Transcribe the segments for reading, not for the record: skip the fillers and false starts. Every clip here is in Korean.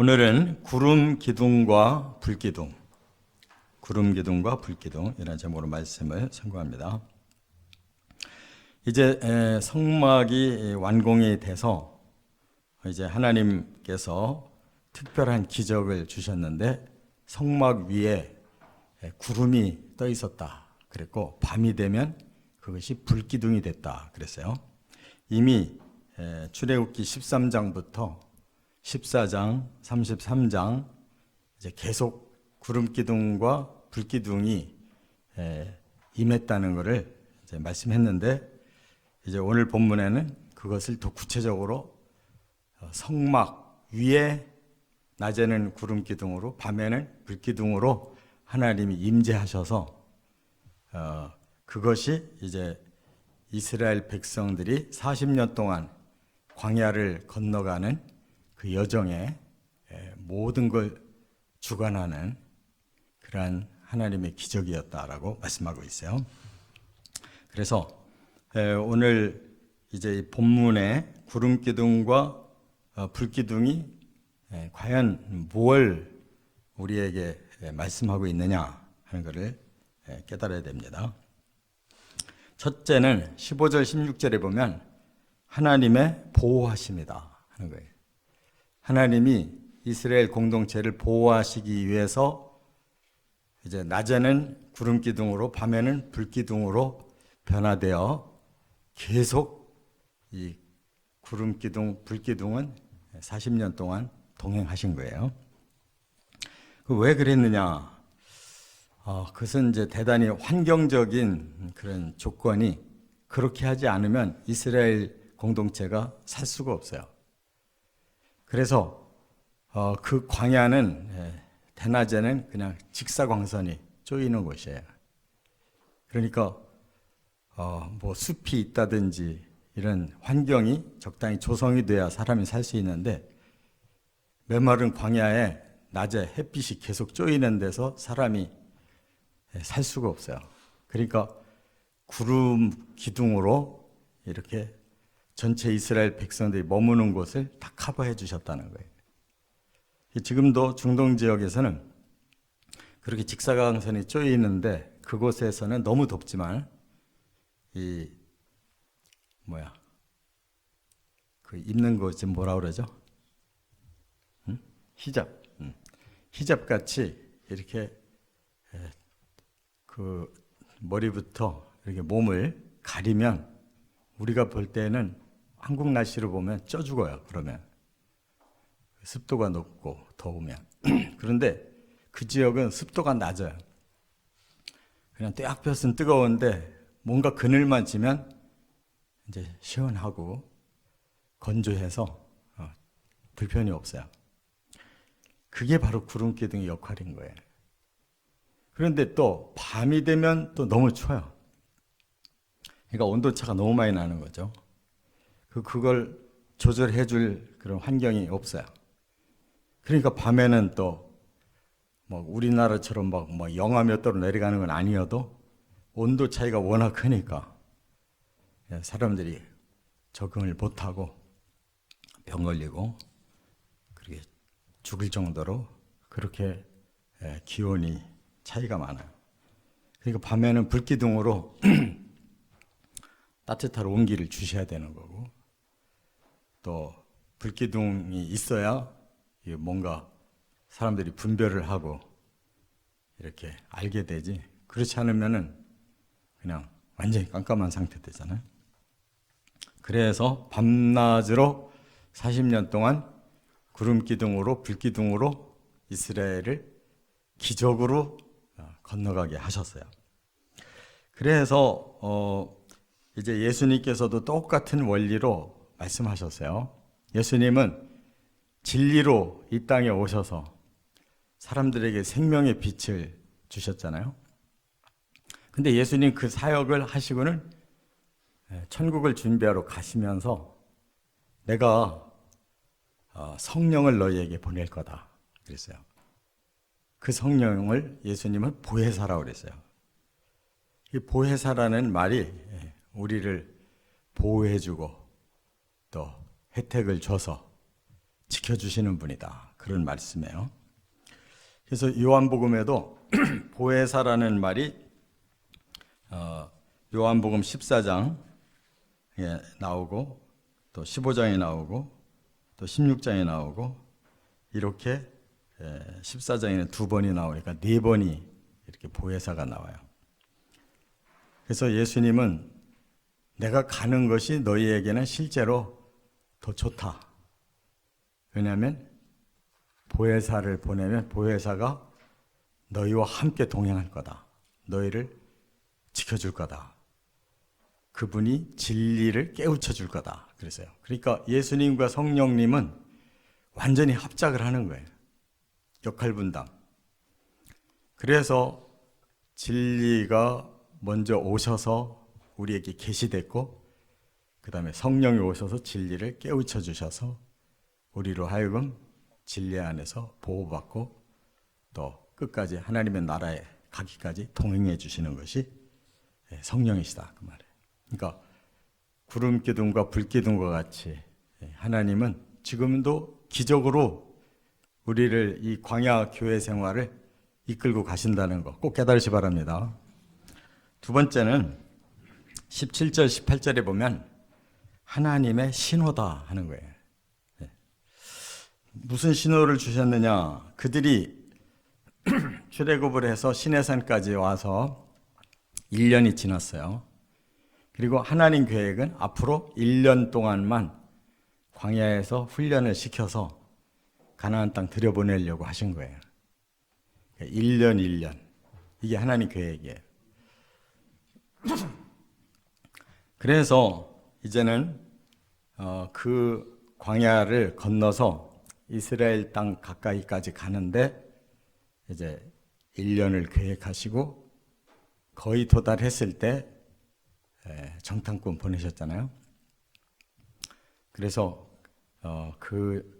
오늘은 구름 기둥과 불기둥, 구름 기둥과 불기둥 이라는 제목으로 말씀을 선고합니다. 이제 성막이 완공이 돼서 이제 하나님께서 특별한 기적을 주셨는데 성막 위에 구름이 떠 있었다 그랬고, 밤이 되면 그것이 불기둥이 됐다 그랬어요. 이미 출애굽기 13장부터 14장, 33장 이제 계속 구름 기둥과 불기둥이 임했다는 것을 이제 말씀했는데, 이제 오늘 본문에는 그것을 더 구체적으로 성막 위에 낮에는 구름 기둥으로 밤에는 불기둥으로 하나님이 임재하셔서 그것이 이제 이스라엘 백성들이 40년 동안 광야를 건너가는 그 여정에 모든 걸 주관하는 그러한 하나님의 기적이었다라고 말씀하고 있어요. 그래서 오늘 이제 이 본문의 구름 기둥과 불기둥이 과연 뭘 우리에게 말씀하고 있느냐 하는 것을 깨달아야 됩니다. 첫째는 15절 16절에 보면 하나님의 보호하심이다 하는 거예요. 하나님이 이스라엘 공동체를 보호하시기 위해서 이제 낮에는 구름 기둥으로 밤에는 불기둥으로 변화되어 계속 이 구름 기둥, 불기둥은 40년 동안 동행하신 거예요. 왜 그랬느냐? 그것은 이제 대단히 환경적인 그런 조건이 그렇게 하지 않으면 이스라엘 공동체가 살 수가 없어요. 그래서 그 광야는 대낮에는 그냥 직사광선이 쪼이는 곳이에요. 그러니까 뭐 숲이 있다든지 이런 환경이 적당히 조성이 돼야 사람이 살 수 있는데, 메마른 광야에 낮에 햇빛이 계속 쪼이는 데서 사람이 살 수가 없어요. 그러니까 구름 기둥으로 이렇게 전체 이스라엘 백성들이 머무는 곳을 다 커버해 주셨다는 거예요. 지금도 중동 지역에서는 그렇게 직사광선이 쪼여 있는데 그곳에서는 너무 덥지만 그 입는 것이 뭐라 그러죠? 히잡. 히잡 같이 이렇게 그 머리부터 이렇게 몸을 가리면 우리가 볼 때는 한국 날씨로 보면 쪄 죽어요. 그러면 습도가 높고 더우면. 그런데 그 지역은 습도가 낮아요. 그냥 떼약볕은 뜨거운데 뭔가 그늘만 지면 이제 시원하고 건조해서 불편이 없어요. 그게 바로 구름 기둥의 역할인 거예요. 그런데 또 밤이 되면 또 너무 추워요. 그러니까 온도차가 너무 많이 나는 거죠. 그걸 조절해 줄 그런 환경이 없어요. 그러니까 밤에는 또 뭐 우리나라처럼 막 영하 몇 도로 내려가는 건 아니어도 온도 차이가 워낙 크니까 사람들이 적응을 못하고 병 걸리고 그렇게 죽을 정도로 그렇게 기온이 차이가 많아요. 그러니까 밤에는 불기둥으로 따뜻한 온기를 주셔야 되는 거고, 또 불기둥이 있어야 뭔가 사람들이 분별을 하고 이렇게 알게 되지, 그렇지 않으면은 그냥 완전히 깜깜한 상태 되잖아요. 그래서 밤낮으로 40년 동안 구름 기둥으로 불기둥으로 이스라엘을 기적으로 건너가게 하셨어요. 그래서 이제 예수님께서도 똑같은 원리로 말씀하셨어요. 예수님은 진리로 이 땅에 오셔서 사람들에게 생명의 빛을 주셨잖아요. 근데 예수님 그 사역을 하시고는 천국을 준비하러 가시면서 내가 성령을 너희에게 보낼 거다 그랬어요. 그 성령을 예수님은 보혜사라고 그랬어요. 이 보혜사라는 말이 우리를 보호해주고 또 혜택을 줘서 지켜주시는 분이다. 그런 말씀이에요. 그래서 요한복음에도 보혜사라는 말이 요한복음 14장에 나오고 또 15장에 나오고 또 16장에 나오고 이렇게 14장에는 2번이 나오니까 4번이 이렇게 보혜사가 나와요. 그래서 예수님은 내가 가는 것이 너희에게는 실제로 더 좋다. 왜냐하면 보혜사를 보내면 보혜사가 너희와 함께 동행할 거다. 너희를 지켜줄 거다. 그분이 진리를 깨우쳐 줄 거다. 그래서요. 그러니까 예수님과 성령님은 완전히 합작을 하는 거예요. 역할 분담. 그래서 진리가 먼저 오셔서 우리에게 계시됐고 그 다음에 성령이 오셔서 진리를 깨우쳐 주셔서 우리로 하여금 진리 안에서 보호받고 또 끝까지 하나님의 나라에 가기까지 동행해 주시는 것이 성령이시다 그 말이에요. 그러니까 구름 기둥과 불 기둥과 같이 하나님은 지금도 기적으로 우리를 이 광야 교회 생활을 이끌고 가신다는 거 꼭 깨달으시 바랍니다. 두 번째는 17절 18절에 보면 하나님의 신호다 하는 거예요. 무슨 신호를 주셨느냐? 그들이 출애굽을 해서 시내산까지 와서 1년이 지났어요. 그리고 하나님 계획은 앞으로 1년 동안만 광야에서 훈련을 시켜서 가나안 땅 들여보내려고 하신 거예요. 1년 이게 하나님 계획이에요. 그래서 이제는 그 광야를 건너서 이스라엘 땅 가까이까지 가는데 이제 1년을 계획하시고 거의 도달했을 때 정탐꾼 보내셨잖아요. 그래서 그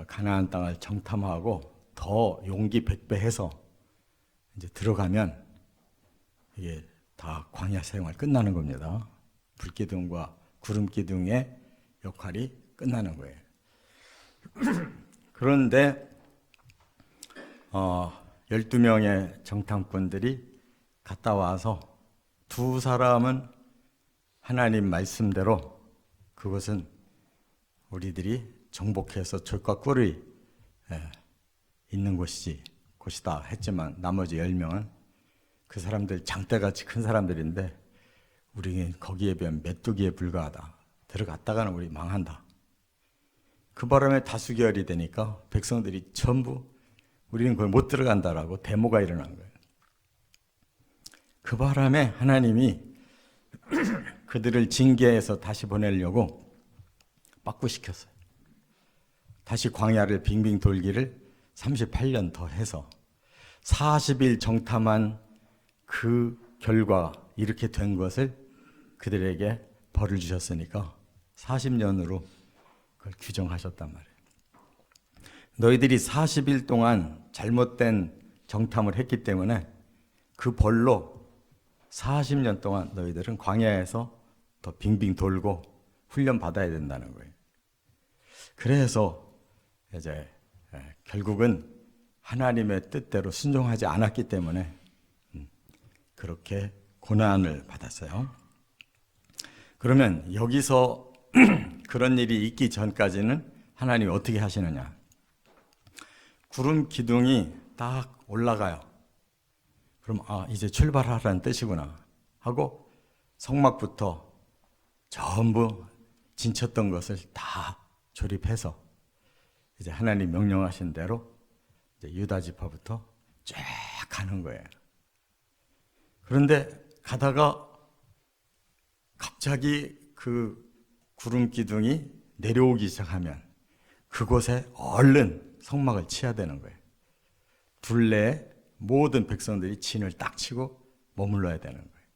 가나안 땅을 정탐하고 더 용기 100배 해서 이제 들어가면 이게 다 광야 생활 끝나는 겁니다. 불기둥과 구름기둥의 역할이 끝나는 거예요. 그런데 12명의 정탐꾼들이 갔다 와서 두 사람은 하나님 말씀대로 그것은 우리들이 정복해서 젖과 꿀이 있는 곳이다 했지만 나머지 10명은 그 사람들 장대같이 큰 사람들인데 우리는 거기에 비하면 메뚜기에 불과하다. 들어갔다가는 우리 망한다. 그 바람에 다수결이 되니까 백성들이 전부 우리는 거기 못 들어간다라고 데모가 일어난 거예요. 그 바람에 하나님이 그들을 징계해서 다시 보내려고 빠꾸시켰어요. 다시 광야를 빙빙 돌기를 38년 더 해서 40일 정탐한 그 결과 이렇게 된 것을 그들에게 벌을 주셨으니까 40년으로 그걸 규정하셨단 말이에요. 너희들이 40일 동안 잘못된 정탐을 했기 때문에 그 벌로 40년 동안 너희들은 광야에서 더 빙빙 돌고 훈련 받아야 된다는 거예요. 그래서 이제 결국은 하나님의 뜻대로 순종하지 않았기 때문에 그렇게 고난을 받았어요. 그러면 여기서 그런 일이 있기 전까지는 하나님이 어떻게 하시느냐? 구름 기둥이 딱 올라가요. 그럼 이제 출발하라는 뜻이구나 하고 성막부터 전부 진쳤던 것을 다 조립해서 이제 하나님 명령하신 대로 이제 유다 지파부터 쫙 가는 거예요. 그런데 가다가 갑자기 그 구름 기둥이 내려오기 시작하면 그곳에 얼른 성막을 치야 되는 거예요. 둘레에 모든 백성들이 진을 딱 치고 머물러야 되는 거예요.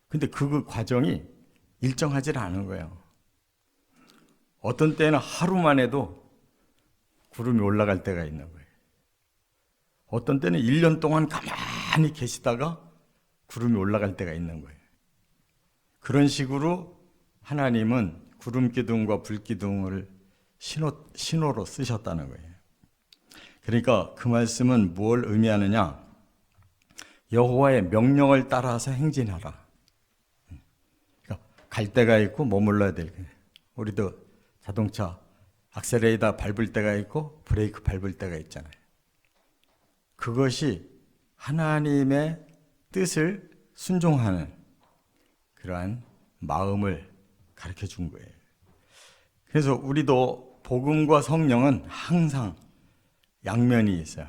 근데 그 과정이 일정하지 않은 거예요. 어떤 때는 하루만 해도 구름이 올라갈 때가 있는 거예요. 어떤 때는 1년 동안 가만히 계시다가 구름이 올라갈 때가 있는 거예요. 그런 식으로 하나님은 구름 기둥과 불 기둥을 신호로 쓰셨다는 거예요. 그러니까 그 말씀은 뭘 의미하느냐? 여호와의 명령을 따라서 행진하라. 그러니까 갈 데가 있고 머물러야 될 거예요. 우리도 자동차 악셀레이터 밟을 때가 있고 브레이크 밟을 때가 있잖아요. 그것이 하나님의 뜻을 순종하는 그러한 마음을 가르쳐 준 거예요. 그래서 우리도 복음과 성령은 항상 양면이 있어요.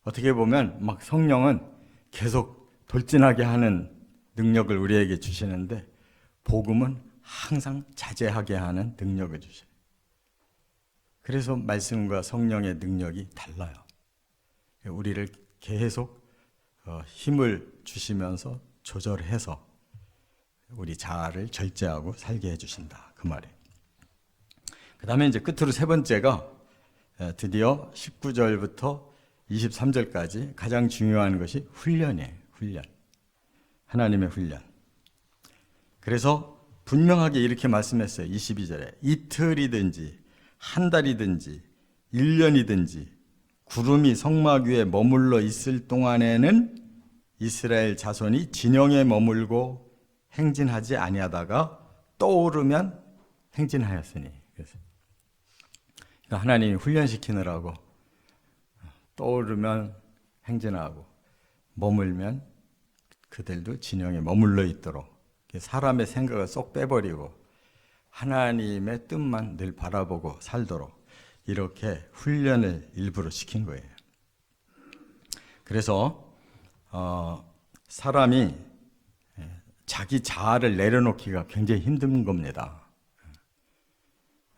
어떻게 보면 막 성령은 계속 돌진하게 하는 능력을 우리에게 주시는데 복음은 항상 자제하게 하는 능력을 주셔요. 그래서 말씀과 성령의 능력이 달라요. 우리를 계속 힘을 주시면서 조절해서 우리 자아를 절제하고 살게 해주신다. 그 말이에요. 그 다음에 이제 끝으로 세 번째가 드디어 19절부터 23절까지 가장 중요한 것이 훈련이에요. 훈련. 하나님의 훈련. 그래서 분명하게 이렇게 말씀했어요. 22절에 이틀이든지 한 달이든지 1년이든지 구름이 성막 위에 머물러 있을 동안에는 이스라엘 자손이 진영에 머물고 행진하지 아니하다가 떠오르면 행진하였으니. 그래서 하나님이 훈련시키느라고 떠오르면 행진하고 머물면 그들도 진영에 머물러 있도록 사람의 생각을 쏙 빼버리고 하나님의 뜻만 늘 바라보고 살도록 이렇게 훈련을 일부러 시킨 거예요. 그래서 사람이 자기 자아를 내려놓기가 굉장히 힘든 겁니다.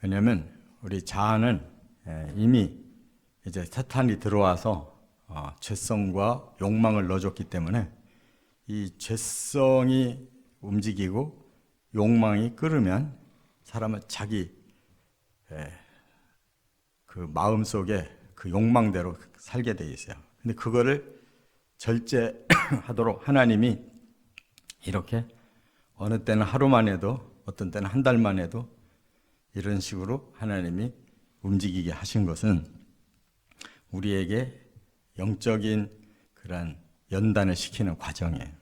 왜냐하면 우리 자아는 이미 이제 사탄이 들어와서 죄성과 욕망을 넣어줬기 때문에 이 죄성이 움직이고 욕망이 끓으면 사람은 자기 그 마음속에 그 욕망대로 살게 돼 있어요. 근데 그거를 절제하도록 하나님이 이렇게 어느 때는 하루만 해도 어떤 때는 한 달만 해도 이런 식으로 하나님이 움직이게 하신 것은 우리에게 영적인 그런 연단을 시키는 과정이에요.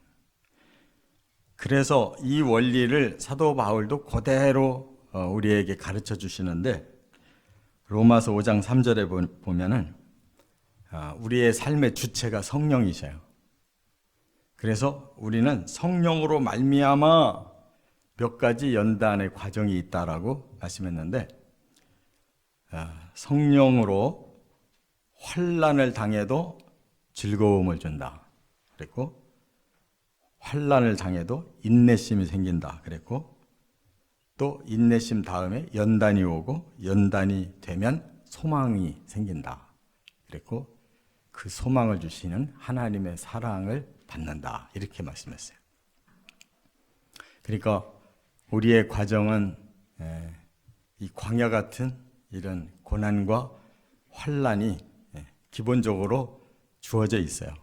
그래서 이 원리를 사도 바울도 그대로 우리에게 가르쳐 주시는데 로마서 5장 3절에 보면은 우리의 삶의 주체가 성령이셔요. 그래서 우리는 성령으로 말미암아 몇 가지 연단의 과정이 있다라고 말씀했는데 성령으로 환난을 당해도 즐거움을 준다. 그랬고 환난을 당해도 인내심이 생긴다. 그랬고 또 인내심 다음에 연단이 오고 연단이 되면 소망이 생긴다. 그랬고 그 소망을 주시는 하나님의 사랑을 받는다. 이렇게 말씀했어요. 그러니까 우리의 과정은 이 광야 같은 이런 고난과 환난이 기본적으로 주어져 있어요.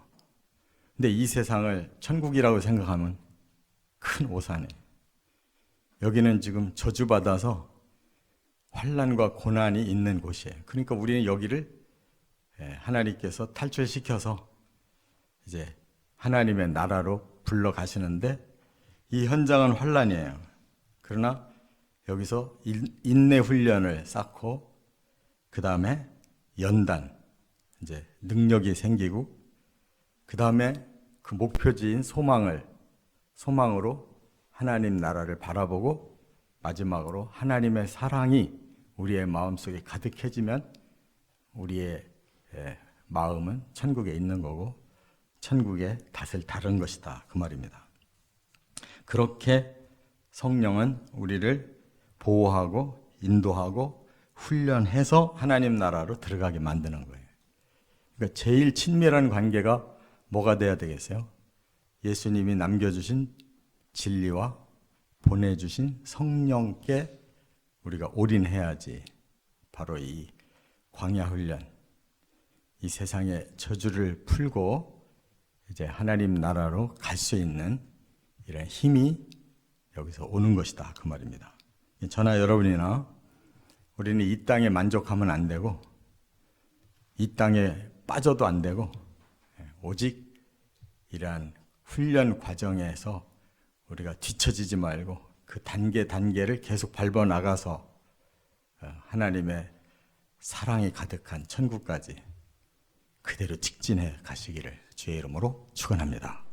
근데 이 세상을 천국이라고 생각하면 큰 오산이에요. 여기는 지금 저주받아서 환난과 고난이 있는 곳이에요. 그러니까 우리는 여기를 하나님께서 탈출시켜서 이제 하나님의 나라로 불러가시는데 이 현장은 환난이에요. 그러나 여기서 인내 훈련을 쌓고 그 다음에 연단, 이제 능력이 생기고 그 다음에 그 목표지인 소망으로 하나님 나라를 바라보고 마지막으로 하나님의 사랑이 우리의 마음속에 가득해지면 우리의 마음은 천국에 있는 거고 천국의 닷을 다른 것이다. 그 말입니다. 그렇게 성령은 우리를 보호하고 인도하고 훈련해서 하나님 나라로 들어가게 만드는 거예요. 그러니까 제일 친밀한 관계가 뭐가 돼야 되겠어요? 예수님이 남겨주신 진리와 보내주신 성령께 우리가 올인해야지 바로 이 광야 훈련, 이 세상의 저주를 풀고 이제 하나님 나라로 갈 수 있는 이런 힘이 여기서 오는 것이다. 그 말입니다. 저나 여러분이나 우리는 이 땅에 만족하면 안 되고 이 땅에 빠져도 안 되고 오직 이러한 훈련 과정에서 우리가 뒤처지지 말고 그 단계를 계속 밟아 나가서 하나님의 사랑이 가득한 천국까지 그대로 직진해 가시기를 주의 이름으로 축원합니다.